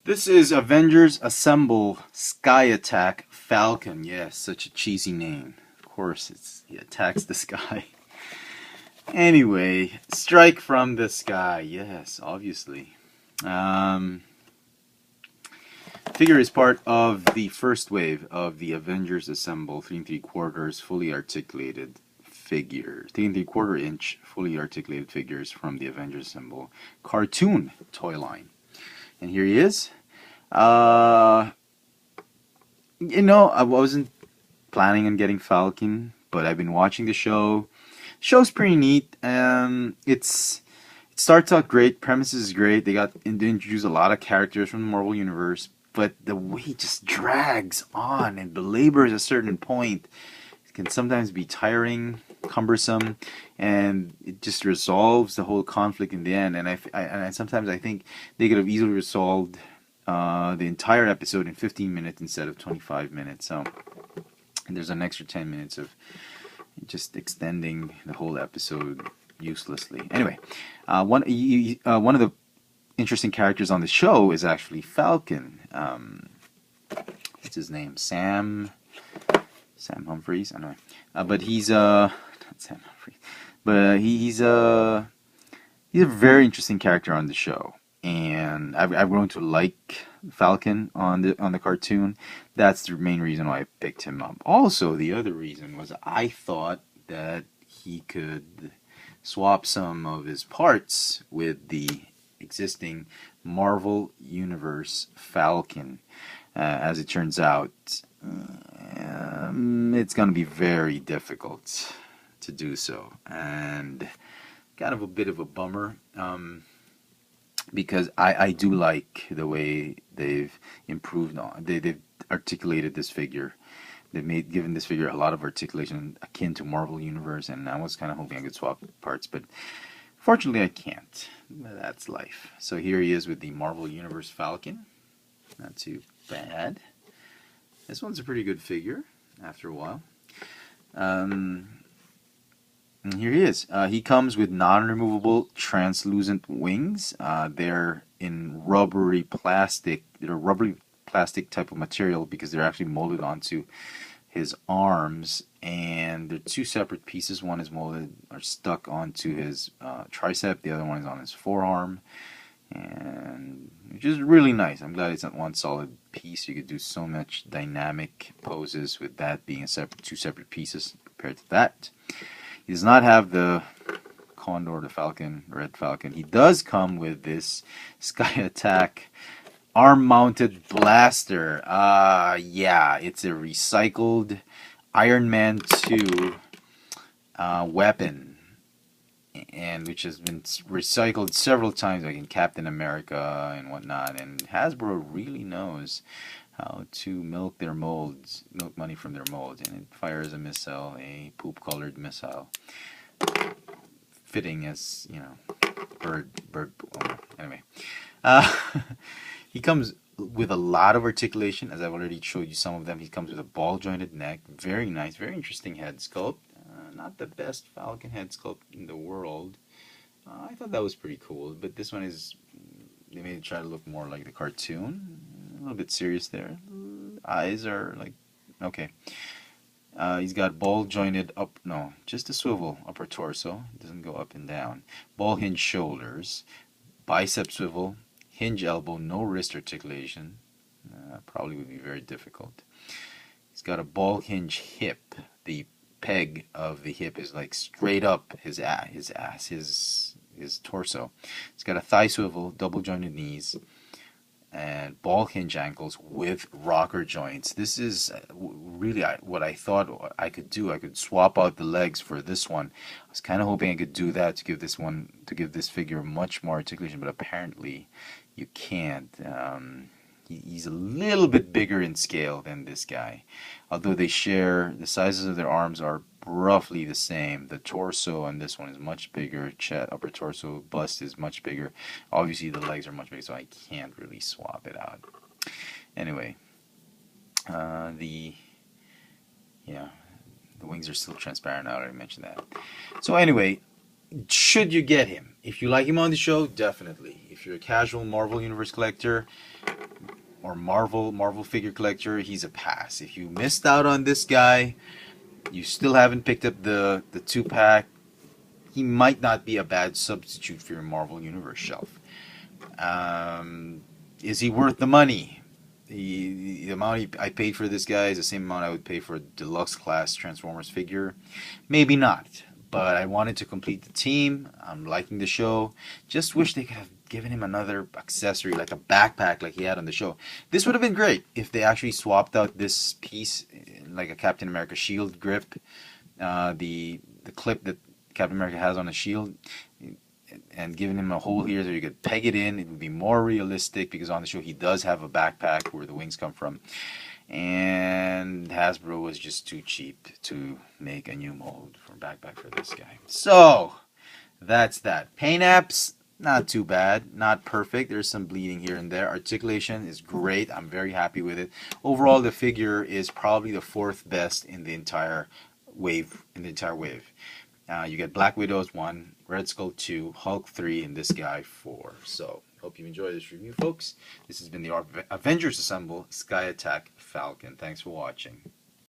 This is Avengers Assemble Sky Attack Falcon. Yes, such a cheesy name. Of course, he attacks the sky. Anyway, strike from the sky. Yes, obviously. Um, Figure is part of the first wave of the Avengers Assemble 3 3/4 fully articulated figure. 3 3/4 inch fully articulated figures from the Avengers Assemble cartoon toy line. And here he is. Uh, I wasn't planning on getting Falcon, but I've been watching the show. The show's pretty neat. It starts out great. Premise is great. They introduce a lot of characters from the Marvel universe, but the way it just drags on and belabors a certain point can sometimes be tiring, cumbersome, and it just resolves the whole conflict in the end. And sometimes I think they could have easily resolved the entire episode in 15 minutes instead of 25 minutes. So, and there's an extra 10 minutes of just extending the whole episode uselessly. Anyway, one of the interesting characters on the show is actually Falcon. What's his name? Sam Humphries. I don't know. But he's not Sam Humphries. But he's a very interesting character on the show, and I've grown to like Falcon on the cartoon. That's the main reason why I picked him up. Also, the other reason was I thought that he could swap some of his parts with the existing Marvel Universe Falcon. As it turns out, it's going to be very difficult to do so, and kind of a bit of a bummer. Because I do like the way they've improved on they've articulated this figure. Given this figure a lot of articulation akin to Marvel Universe, and I was kind of hoping I could swap parts, but fortunately I can't. That's life. So here he is with the Marvel Universe Falcon. Not too bad. This one's a pretty good figure after a while. And here he is. He comes with non-removable translucent wings. They're in rubbery plastic. They're a rubbery plastic type of material because they're actually molded onto his arms, and they're two separate pieces. One is molded or stuck onto his tricep. The other one is on his forearm, and which is really nice. I'm glad it's not one solid piece. You could do so much dynamic poses with that being two separate pieces compared to that. He does not have the Condor, the Falcon, Red Falcon. He does come with this Sky Attack arm-mounted blaster. Yeah, it's a recycled Iron Man 2 weapon, and which has been recycled several times, like in Captain America and whatnot. And Hasbro really knows how to milk money from their molds, and it fires a missile, a poop-colored missile, fitting as bird. Anyway, he comes with a lot of articulation, as I've already showed you some of them. He comes with a ball-jointed neck, very nice, very interesting head sculpt. Not the best Falcon head sculpt in the world. I thought that was pretty cool, but this one they made it try to look more like the cartoon. A little bit serious there. Eyes are like, okay. He's got ball jointed just a swivel upper torso. It doesn't go up and down. Ball hinge shoulders, bicep swivel, hinge elbow, no wrist articulation. Probably would be very difficult. He's got a ball hinge hip. The peg of the hip is like straight up his torso. He's got a thigh swivel, double jointed knees, and ball hinge ankles with rocker joints. This is really what I thought I could do. I could swap out the legs for this one. I was kind of hoping I could do that to give this figure much more articulation, but apparently you can't. He's a little bit bigger in scale than this guy, although the sizes of their arms are roughly the same. The torso on this one is much bigger. Upper torso, bust is much bigger. Obviously the legs are much bigger, so I can't really swap it out. Anyway, the wings are still transparent. I already mentioned that. So anyway, Should you get him? If you like him on the show, definitely. If you're a casual Marvel Universe collector or Marvel figure collector, he's a pass. If you missed out on this guy, you still haven't picked up the 2-pack, he might not be a bad substitute for your Marvel Universe shelf. Is he worth the money? The amount I paid for this guy is the same amount I would pay for a deluxe class Transformers figure. Maybe not, but I wanted to complete the team. I'm liking the show. Just wish they could have given him another accessory, like a backpack like he had on the show. This would have been great if they actually swapped out this piece, like a Captain America shield grip, the clip that Captain America has on a shield, and giving him a hole here so you could peg it in. It would be more realistic because on the show he does have a backpack where the wings come from. And Hasbro was just too cheap to make a new mold for backpack for this guy. So, that's that. Paint apps, not too bad. Not perfect. There's some bleeding here and there. Articulation is great. I'm very happy with it. Overall, the figure is probably the 4th best in the entire wave. You get Black Widow's 1, Red Skull 2, Hulk 3, and this guy 4. So, hope you enjoyed this review, folks. This has been the Avengers Assemble Sky Attack Falcon. Thanks for watching.